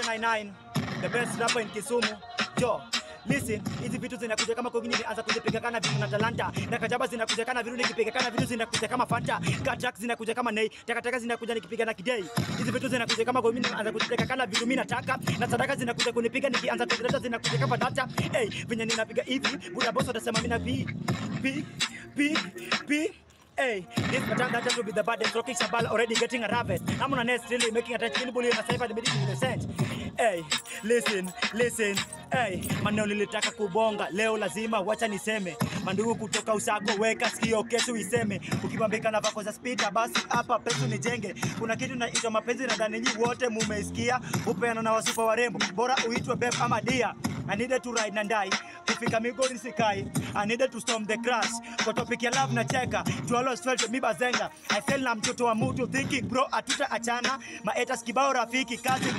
99, the best rapper in Kisumu. Yo, listen, hizi vitu zinakuja kama kwa wengine anza kuzipiga kana vitu na talanta. Na kajaba zinakuja kana vitu nikipiga kana vitu zinakuja kama Fanta. Katrack zinakuja kama Nei, takataka zinakuja nikipiga na Kidei. Hizi vitu zinakuja kama kwa wengine anza kuzipiga kana vitu mimi nataka. Na sadaka zinakuja kunipiga nikianza kuzileta zinakuja kama data. Hey, venye ninapiga hivi, buda boss atasema mimi na P. Hey, this Matanga to be the baddest rocking Shabal already getting a harvest. I'm on a nest really making a touch bully and a cypher the middle of the sense. Hey, listen. Hey, maneno nilitaka kubonga leo lazima wacha niseme. Mandugu kutoka Usago weka sikio kesho iseme. Ukibambika na vako za speaker basi hapa pesu nijenge. Kuna kitu naitwa mapenzi nadhani nyinyi wote mumeisikia. Upeana na wasupa warembo bora uitwe babe ama dia. I needed to ride and die. Kufika Migori sikai. I needed to storm the crash. Kwa topic ya love na cheka. To always felt me bazenga. I fell na mtoto wa mtu thinking bro atuta achana. Maeta skibao rafiki kazi